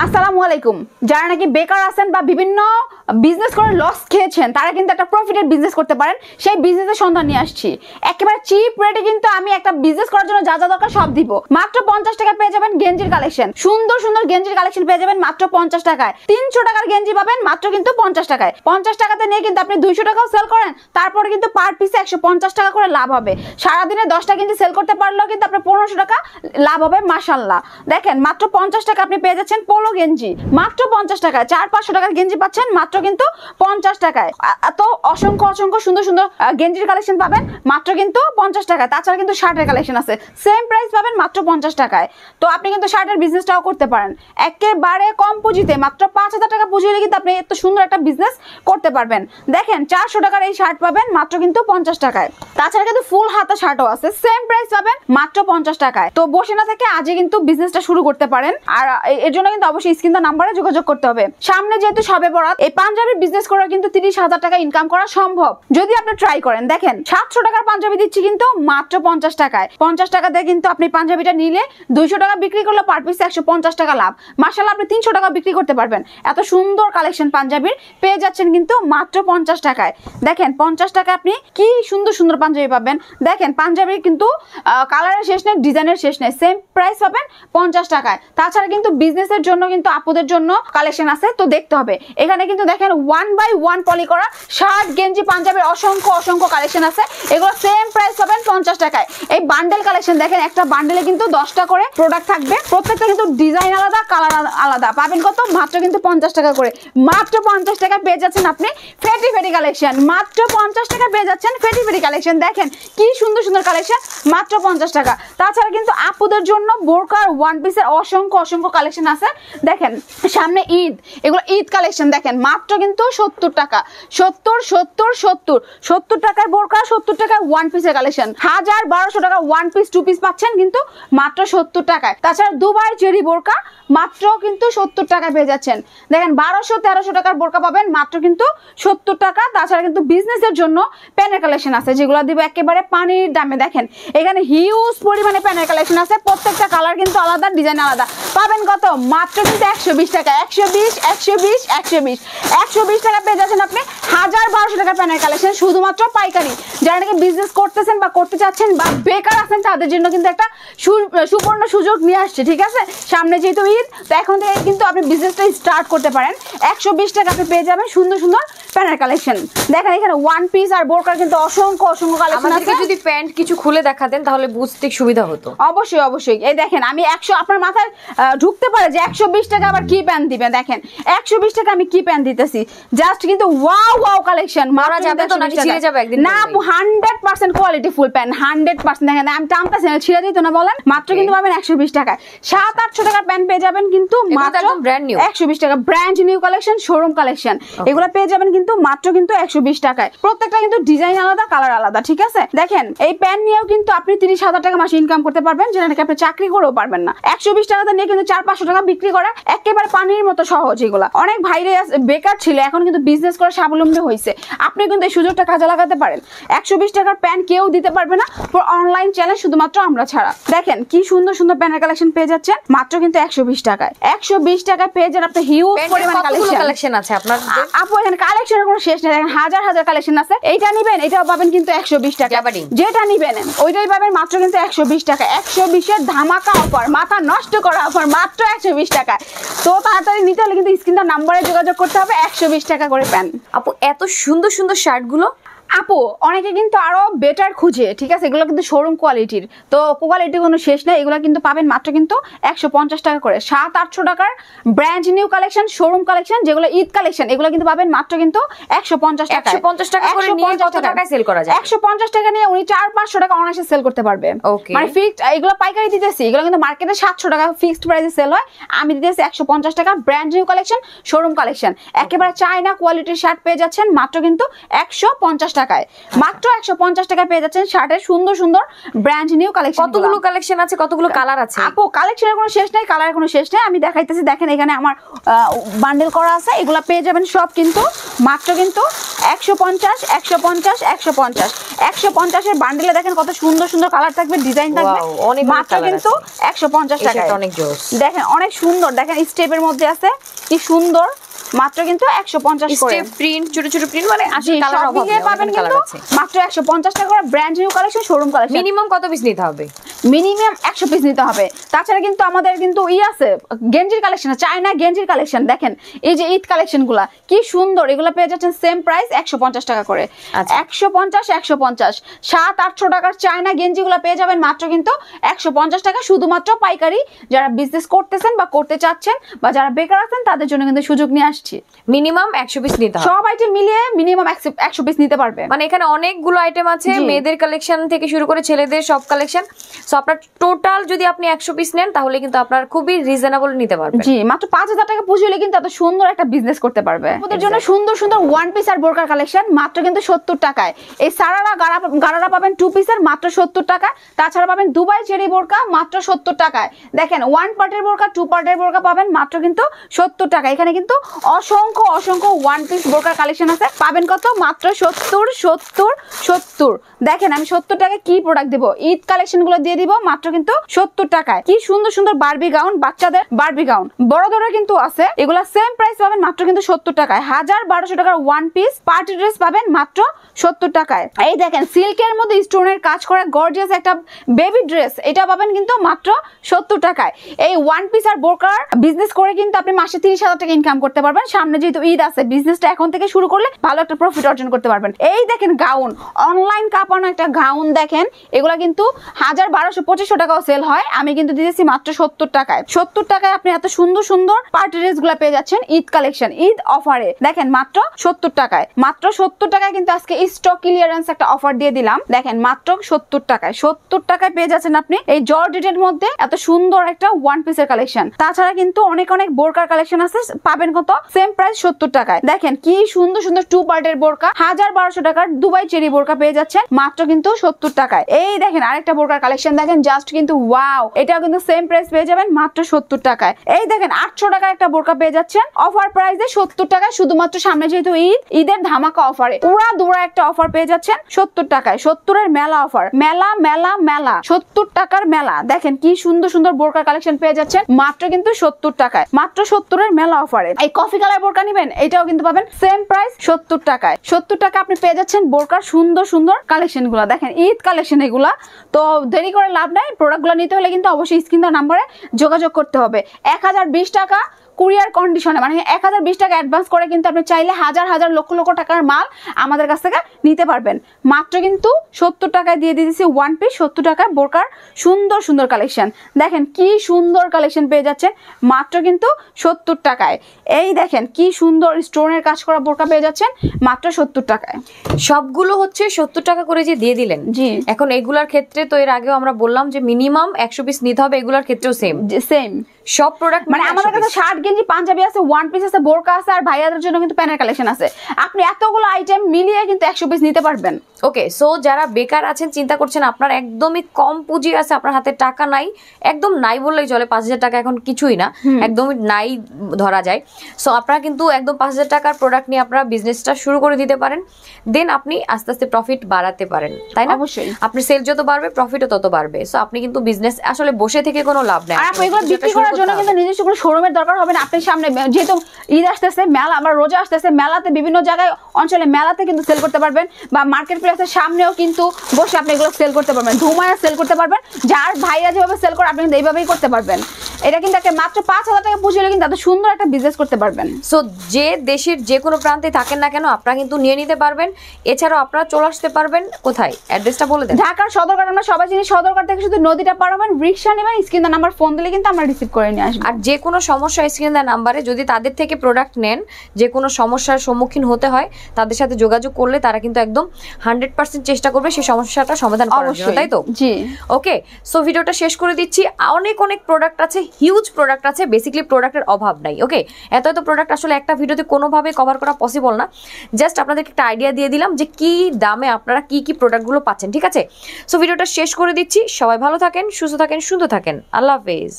আসসালামু আলাইকুম। যারা নাকি বেকার আছেন বা বিভিন্ন বিজনেস করে লস খেয়েছেন তারা কিন্তু একটা প্রফিটের বিজনেস করতে পারেন, সেই বিজনেসের সন্ধান নিয়ে আসছি। একেবারে চিপ রেটে কিন্তু আমি একটা বিজনেস করার জন্য যা যা দরকার সব দিব। মাত্র 50 টাকা পেয়ে যাবেন গেঞ্জির কালেকশন, সুন্দর সুন্দর গেঞ্জির কালেকশন পেয়ে যাবেন মাত্র 50 টাকায়। 300 টাকার গেঞ্জি পাবেন মাত্র কিন্তু 50 টাকায়। 50 টাকাতে নিয়ে কিন্তু আপনি 200 টাকাও সেল করেন, তারপরে কিন্তু পার পিসে 150 টাকা করে লাভ হবে। সারাদিনে 10টা গেঞ্জি সেল করতে পারলেও কিন্তু আপনার 1500 টাকা লাভ হবে মাশাআল্লাহ। দেখেন মাত্র 50 টাকা আপনি পেয়ে যাচ্ছেন পোলো গেঞ্জি মাত্র 50 টাকায়। 400-500 টাকার গেঞ্জি পাচ্ছেন মাত্র কিন্তু 50 টাকায়। তো অসংখ্য অসংখ্য সুন্দর সুন্দর গেঞ্জির কালেকশন পাবেন মাত্র কিন্তু 50 টাকায়। তাছাড়া কিন্তু শার্টের কালেকশন আছে, সেম প্রাইস পাবেন মাত্র 50 টাকায়। তো আপনি কিন্তু শার্টের বিজনেসটাও করতে পারেন একেবারে কম পুঁজিতে। মাত্র 5000 টাকা পুঁজি হলে কিন্তু আপনি এত সুন্দর একটা বিজনেস করতে পারবেন। দেখেন 400 টাকার এই শার্ট পাবেন মাত্র কিন্তু 50 টাকায়। তাছাড়া কিন্তু ফুল হাতা শার্টও আছে, সেম প্রাইস পাবেন মাত্র 50 টাকায়। তো বসে না থেকে আজই কিন্তু বিজনেসটা শুরু করতে পারেন। আর এর জন্য কিন্তু অবশ্যই স্ক্রিন দা নাম্বারে যোগাযোগ করতে হবে। সামনে যেহেতু সবে বরাত, এই পাঞ্জাবি বিজনেস করে কিন্তু 30,000 টাকা ইনকাম করা সম্ভব যদি আপনি ট্রাই করেন। দেখেন 700 টাকার পাঞ্জাবি দিচ্ছি কিন্তু মাত্র 50 টাকায়। 50 টাকাতে কিন্তু আপনি পাঞ্জাবিটা নিলে 200 টাকা বিক্রি করলে পার পিস 150 টাকা লাভ। মাশাআল্লাহ আপনি 300 টাকা বিক্রি করতে পারবেন। এত সুন্দর কালেকশন পাঞ্জাবির পেয়ে যাচ্ছেন কিন্তু মাত্র 50 টাকায়। দেখেন 50 টাকা আপনি কি সুন্দর সুন্দর পাঞ্জাবি পাবেন। দেখেন পাঞ্জাবির কিন্তু কালারের শেষ নেই, ডিজাইনের শেষ নেই, সেম প্রাইস পাবেন 50 টাকায়। তাছাড়া কিন্তু বিজনেসের জন্য কিন্তু আপুদের জন্য কালেকশন আছে, তো দেখতে হবে। এখানে কিন্তু দেখেন 1/1 পলি করা শার্ট গেঞ্জি পাঞ্জাবির অসংখ্য অসংখ্য কালেকশন আছে। এগুলো সেম প্রাইস পাবেন 50 টাকায়। এই বান্ডেল কালেকশন দেখেন, একটা বান্ডেলে কিন্তু 10টা করে প্রোডাক্ট থাকবে, প্রত্যেকটা কিন্তু ডিজাইন আলাদা, কালার আলাদা। পাবেন কত? মাত্র কিন্তু 50 টাকা করে। মাত্র 50 টাকা পেয়ে যাচ্ছেন আপনি ফেটি ফেটি কালেকশন। মাত্র 50 টাকা পেয়ে যাচ্ছেন ফেটি ফেটি কালেকশন। দেখেন কি সুন্দর সুন্দর কালেকশন মাত্র 50 টাকা। তাছাড়া কিন্তু আপুদের জন্য বোরকার ওয়ান পিসের অসংখ্য অসংখ্য কালেকশন আছে। দেখেন সামনে ঈদ, এগুলো ঈদ কালেকশন। দেখেন মাত্র কিন্তু 70 টাকা, 70 টাকার বোরকা, 70 টাকার ওয়ান পিসের কালেকশন। 1000-1200 টাকা ওয়ান পিস টু পিস পাচ্ছেন কিন্তু মাত্র 70 টাকায়। তাছাড়া দুবাই চেরি বোরকা মাত্র কিন্তু 70 টাকায় পেয়ে যাচ্ছেন। দেখেন 1200-1300 টাকার বোরকা পাবেন মাত্র কিন্তু 70 টাকা। তাছাড়া কিন্তু বিজনেসের জন্য প্যানের কালেকশন আছে, যেগুলো দিব একেবারে পানির দামে। দেখেন এখানে হিউজ পরিমাণে প্যানের কালেকশন আছে, প্রত্যেকটা কালার কিন্তু আলাদা, ডিজাইন আলাদা। পাবেন কত? মাত্র কিন্তু 120 টাকা। 120 টাকা পেয়ে যাচ্ছেন আপনি 1000-1200 টাকার প্যানের কালেকশন, শুধুমাত্র পাইকারি। যারা নাকি বিজনেস করতেছেন বা করতে চাচ্ছেন বা বেকার আছেন তাদের জন্য কিন্তু একটা সুবর্ণ সুযোগ নিয়ে আসছে। ঠিক আছে, সামনে যেহেতু ঈদ, তো এখন থেকে কিন্তু আপনি বিজনেসটা স্টার্ট করতে পারেন। 120 টাকা আপনি পেয়ে যাবেন সুন্দর সুন্দর প্যানের কালেকশন। দেখেন এখানে ওয়ান পিস আর বোরকার কিন্তু অসংখ্য অসংখ্য কালেকশন আছে। যদি প্যান্ট কিছু খুলে দেখাতেন তাহলে বুঝতে সুবিধা হতো। অবশ্যই অবশ্যই। এই দেখেন আমি 100, আপনার মাথায় ঢুকতে পারে যে 120 টাকা আবার কি প্যান্ট দিবেন। দেখেন 120 টাকা আমি কি প্যান্ট দিতেছি, জাস্ট কিন্তু ওয়াও ওয়াও কালেকশন। মারা যাবে তো নাকি ছিঁড়ে যাবে একদিন? না, 100% কোয়ালিটি ফুল প্যান্ট, 100%। দেখেন আমি টানতেছি না, ছিঁড়ে দিত না বলেন। মাত্র কিন্তু পাবেন 120 টাকায়। 700-800 টাকার প্যান্ট পেয়ে যাবেন কিন্তু মাত্র ব্র্যান্ড নিউ 120 টাকা। Brand new collection, showroom collection, এগুলো পেয়ে যাবেন কিন্তু মাত্র কিন্তু 120 টাকায়। প্রত্যেকটা কিন্তু ডিজাইন আলাদা, কালার আলাদা। ঠিক আছে, দেখেন এই প্যান্ট নিয়েও কিন্তু আপনি 30,000 টাকা মাসে ইনকাম করতে পারবেন, যেটা নাকি আপনি চাকরি করেও পারবেন না। 120 টাকাতে নিয়ে কিন্তু 400-500 টাকা বিক্রি করা একেবারে পানির মতো সহজ। এগুলা অনেক ভাইরে বেকার ছিল, এখন কিন্তু বিজনেস করে স্বাবলম্বী হয়েছে। আপনি কিন্তু এই সুযোগটা কাজে লাগাতে পারেন। 120 টাকার প্যান্ট কেউ দিতে পারবে না, অনলাইন চ্যালেঞ্জ শুধুমাত্র আমরা ছাড়া। দেখেন কি সুন্দর সুন্দর প্যান্টের কালেকশন পেয়ে যাচ্ছেন মাত্র কিন্তু 120 টাকায়। 120 টাকায় পেয়ে যান আপনি হিউজ পরিমাণ কালেকশন আছে আপনার। আপু এখানে কালেকশনের কোনো শেষ নেই। দেখেন হাজার হাজার কালেকশন আছে। এইটা নিবেন, এটাও পাবেন কিন্তু 120 টাকা। যেটা নিবেন ওইটাই পাবেন মাত্র কিন্তু 120 টাকা। 120 এর ধামাকা অফার, মাথা নষ্ট করা অফার মাত্র 120 টাকায়। তো তাড়াতাড়ি নিতে হলে কিন্তু স্ক্রিন নাম্বারে যোগাযোগ করতে হবে। 120 টাকা করে প্যান। আপু এত সুন্দর সুন্দর শার্ট গুলো আপু অনেকে কিন্তু আরো বেটার খুঁজে। ঠিক আছে, এগুলো কিন্তু শোরুম কোয়ালিটির, তো কোয়ালিটি কোনো শেষ নেই। এগুলো কিন্তু পাবেন মাত্র কিন্তু 150 টাকা করে। 700-800 টাকার brand new collection, showroom collection, যেগুলো ঈদ কালেকশন, এগুলো কিন্তু পাবেন মাত্র কিন্তু 150 টাকা। 150 টাকা করে নিয়ে কত টাকায় সেল করা যায়? 150 টাকা নিয়ে উনি 400-500 টাকা অনায়াসে সেল করতে পারবে। মানে ফিক্সড, এগুলো পাইকারি দিতেছি। এগুলো কিন্তু মার্কেটে 700 টাকা ফিক্সড প্রাইসে সেল হয়, আমি দিতেছি 150 টাকা। Brand new collection, showroom collection, একেবারে চায়না কোয়ালিটির শার্ট পেয়ে যাচ্ছেন মাত্র কিন্তু 150 টাকায়। মাত্র 150 টাকা পেয়ে যাচ্ছেন শার্টের সুন্দর সুন্দর ব্র্যান্ড নিউ কালেকশন। কতগুলো কালেকশন আছে, কতগুলো কালার আছে? আপু কালেকশনের কোনো শেষ নাই, কালারের কোনো শেষ নাই। আমি দেখাইতেছি, দেখেন এখানে আমার বান্ডেল করা আছে। এগুলা পেয়ে যাবেন সব কিন্তু মাত্র কিন্তু 150 150 150 150 এর বান্ডেলে দেখেন কত সুন্দর সুন্দর কালার থাকবে, ডিজাইন থাকবে, মাত্র কিন্তু 150 টাকা। দেখেন অনেক সুন্দর, দেখেন স্টেপের মধ্যে আছে কি সুন্দর, মাত্র কিন্তু 150 করে। স্টেপ প্রিন্ট, ছোট ছোট প্রিন্ট, মানে আসলে জি, কালার সব অভাব মিলিয়ে নেই, পাবেন অনেক কিন্তু কালার আছে। মাত্র 150 টাকা করে, brand new collection, showroom collection. Minimum কত পিস নিতে হবে? মিনিমাম 100 পিস নিতে হবে। তাছাড়া কিন্তু আমাদের কিন্তু আছে গেঞ্জির কালেকশন, চায়না গেঞ্জির কালেকশন। দেখেন এই যে ঈদ কালেকশন গুলা কি সুন্দর, এগুলো পেয়ে যাচ্ছেন সেম প্রাইস 150 টাকা করে। 150 150 700-800 টাকার চায়না গেঞ্জি গুলা পেয়ে যাবেন মাত্র কিন্তু 150 টাকা, শুধুমাত্র পাইকারি। যারা বিজনেস করতেছেন বা করতে চাচ্ছেন বা যারা বেকার আছেন তাদের জন্য কিন্তু সুযোগ নিয়ে আসছি। মিনিমাম 100 পিস নিতে হবে, সব আইটেম মিলিয়ে মিনিমাম 100 পিস নিতে পারবে। মানে এখানে অনেকগুলো আইটেম আছে, মেয়েদের কালেকশন থেকে শুরু করে ছেলেদের সব কালেকশন। সো আপনার টোটাল যদি আপনি 100 পিস নেন তাহলে কিন্তু আপনার খুবই রিজনেবল নিতে পারবেন। জি, মাত্র 5000 টাকা পুঁজি হলে কিন্তু এত সুন্দর একটা বিজনেস করতে পারবে। ওদের জন্য সুন্দর সুন্দর ওয়ান পিস আর বোরকার কালেকশন মাত্র কিন্তু 70 টাকায়। এই সারারা গারারা পাবেন 2 পিসের মাত্র 70 টাকা। তাছাড়া পাবেন দুবাই চেরি বোরকা মাত্র 70 টাকায়। দেখেন 1 পার্টের বোরকা 2 পার্টের বোরকা পাবেন মাত্র কিন্তু 70 টাকা। এখানে কিন্তু অসংখ্য অসংখ্য ওয়ান পিস বোরকার কালেকশন আছে, পাবেন কত? মাত্র 70 70 70। দেখেন আমি 70 টাকায় কি প্রোডাক্ট দেব, ঈদ কালেকশন গুলো দিয়ে দিব মাত্র কিন্তু 70 টাকায়। কি সুন্দর সুন্দর বারবি গাউন, বাচ্চাদের বারবি গাউন, বড়দেরও কিন্তু আছে, এগুলা সেম প্রাইস পাবেন মাত্র কিন্তু 70 টাকায়। 1000-1200 টাকার ওয়ান পিস পার্টি ড্রেস পাবেন মাত্র 70 টাকায়। এই দেখেন সিল্কের মধ্যে স্টোনের কাজ করা গর্জিয়াস একটা বেবি ড্রেস, এটা পাবেন কিন্তু মাত্র 70 টাকায়। এই ওয়ান পিস আর বোরকার বিজনেস করে কিন্তু আপনি মাসে 30,000 টাকা ইনকাম করতে পারবেন। সামনে যেহেতু ঈদ আছে, বিজনেসটা এখন থেকে শুরু করলে ভালো একটা প্রফিট অর্জন করতে পারবেন। এই দেখেন গাউন, অনলাইন কাপানো একটা গাউন, দেখেন এগুলা কিন্তু 1000-1200-2500 টাকাও সেল হয়, আমি কিন্তু দিয়েছি মাত্র 70 টাকায়। 70 টাকায় আপনি এত সুন্দর সুন্দর পার্টি ড্রেস গুলা পেয়ে যাচ্ছেন ঈদ কালেকশন, ঈদ অফারে। দেখেন মাত্র 70 টাকায়, মাত্র 70 টাকায় কিন্তু আজকে স্টক ক্লিয়ারেন্স একটা অফার দিয়ে দিলাম। দেখেন মাত্র 70 টাকায়, 70 টাকায় পেয়ে যাচ্ছেন আপনি এই জর্জেটের মধ্যে এত সুন্দর একটা ওয়ান পিসের কালেকশন। তাছাড়া কিন্তু অনেক অনেক বোরকার কালেকশন আছে, পাবেন কত? সেম প্রাইস 70 টাকায়। দেখেন কি সুন্দর সুন্দর 2 পার্টের বোরকা, 1000-1200 টাকার দুবাই চেরি বোরকা পেয়ে যাচ্ছেন মাত্র কিন্তু 70 টাকায়। এই দেখেন আরেকটা বোরকার কালেকশন, দেখেন জাস্ট কিন্তু ওয়াও, এটাও কিন্তু সেম প্রাইস পেয়ে যাবেন মাত্র 70 টাকায়। এই দেখেন 800 টাকার একটা বোরকা পেয়ে যাচ্ছেন অফার প্রাইসে 70 টাকায়, শুধুমাত্র সামনে যেহেতু ঈদ, ঈদের ধামাকা অফারে পুরা দুরা একটা অফার পেয়ে যাচ্ছেন 70 টাকায়। 70 এর মেলা অফার, মেলা মেলা মেলা, 70 টাকার মেলা। দেখেন কি সুন্দর সুন্দর বোরকার কালেকশন পেয়ে যাচ্ছেন মাত্র কিন্তু 70 টাকায়, মাত্র 70 এর মেলা অফারে। এই কফি কালার বোরকা নিবেন, এটাও কিন্তু পাবেন সেম প্রাইস 70 টাকায়। 70 টাকা আপনি পেয়ে যাচ্ছেন বোরকার সুন্দর সুন্দর কালেকশন গুলা। দেখেন ঈদ কালেকশন এগুলা, তো দেরি করে লাভ নাই, প্রোডাক্ট গুলো নিতে হলে কিন্তু অবশ্যই স্ক্রিন দেওয়া নাম্বারে যোগাযোগ করতে হবে। 1020 টাকা কুরিয়ার কন্ডিশনে, মানে 1020 টাকা অ্যাডভান্স করে কিন্তু আপনি চাইলে হাজার হাজার লক্ষ লক্ষ টাকার মাল আমাদের কাছ থেকে নিতে পারবেন। মাত্র কিন্তু 70 টাকায় দিয়ে দিয়েছি ওয়ান পিস, 70 টাকায় বোরকার সুন্দর সুন্দর কালেকশন। দেখেন কি সুন্দর কালেকশন পেয়ে যাচ্ছেন মাত্র কিন্তু 70 টাকায়। এই দেখেন কি সুন্দর স্টোনের কাজ করা বোরকা পেয়ে যাচ্ছেন মাত্র 70 টাকায়। সবগুলো হচ্ছে 70 টাকা করে যে দিয়ে দিলেন। জি, এখন এগুলার ক্ষেত্রে তো এর আগেও আমরা বললাম যে মিনিমাম 100 পিস নিতে হবে, এগুলার ক্ষেত্রেও সেম সেম সব প্রোডাক্ট। মানে আমাদের কাছে শার্ট গেঞ্জি পাঞ্জাবি আছে, ওয়ান পিস আছে, বোরকা আছে, আর ভাইয়াদের জন্য কিন্তু প্যানের কালেকশন আছে। আপনি এতগুলো আইটেম মিলিয়ে কিন্তু 100 পিস নিতে পারবেন। ওকে, সো যারা বেকার আছেন, চিন্তা করছেন আপনার একদমই কম পুঁজি আছে, আপনার হাতে টাকা নাই, একদম নাই বললেই চলে, 5000 টাকা এখন কিছুই না, একদমই নাই ধরা যায়। সো আপনারা কিন্তু একদম 5000 টাকার প্রোডাক্ট নিয়ে আপনারা বিজনেসটা শুরু করে দিতে পারেন, দেন আপনি আস্তে আস্তে প্রফিট বাড়াতে পারেন, তাই না? অবশ্যই আপনি সেল যত বাড়বে প্রফিটও তত বাড়বে। সো আপনি কিন্তু বিজনেস আসলে বসে থেকে কোনো লাভ নেই। আর আপনি এগুলো বিক্রি করার জন্য কিন্তু নিজস্ব কোনো শোরুমের দরকার হবে না। আপনি সামনে যেহেতু ঈদ আসতেছে, মেলা আবার রোজা আসতেছে, মেলাতে বিভিন্ন জায়গায় অঞ্চলে মেলাতে কিন্তু সেল করতে পারবেন, বা মার্কেট প্লেসের সামনেও কিন্তু বসে আপনি এগুলো সেল করতে পারবেন, ধুমায়া সেল করতে পারবেন। যার ভাইরা যেভাবে সেল করে আপনি কিন্তু এইভাবেই করতে পারবেন। এটা কিন্তু একটা মাত্র 5000 টাকা পুঁজি হলে কিন্তু এত সুন্দর একটা বিজনেস করতে পারবেন। সো যে দেশের যে কোনো প্রান্তে থাকেন না কেন আপনারা কিন্তু নিয়ে নিতে পারবেন। এছাড়াও আপনারা চলে আসতে পারবেন কোথায়, অ্যাড্রেসটা বলে দেন। ঢাকার সদরঘাট, আমরা সবাই জানি সদরঘাট থেকে শুধু নদীটা পার হবেন, রিক্সা নেবেন, স্ক্রিন দা নাম্বার ফোন দিলে কিন্তু আমরা রিসিভ করে নিয়ে আসবো। আর যে কোনো সমস্যা স্ক্রিন দেওয়া নাম্বারে যদি তাদের থেকে প্রোডাক্ট নেন, যে কোনো সমস্যার সম্মুখীন হতে হয়, তাদের সাথে যোগাযোগ করলে তারা কিন্তু একদম 100% চেষ্টা করবে সেই সমস্যাটা সমাধান করার জন্য, তাই তো? জি। ওকে, সো ভিডিওটা শেষ করে দিচ্ছি। অনেক অনেক প্রোডাক্ট আছে, হিউজ প্রোডাক্ট আছে, বেসিক্যালি প্রোডাক্টের অভাব নাই। ওকে, এত এত প্রোডাক্ট আসলে একটা ভিডিওতে কোনোভাবে কভার করা পসিবল না। জাস্ট আপনাদেরকে একটা আইডিয়া দিয়ে দিলাম যে কি দামে আপনারা কি কি প্রোডাক্টগুলো পাচ্ছেন, ঠিক আছে? সো ভিডিওটা শেষ করে দিচ্ছি। সবাই ভালো থাকেন, সুস্থ থাকেন, সুন্দর থাকেন। আল্লাহ হাফেজ।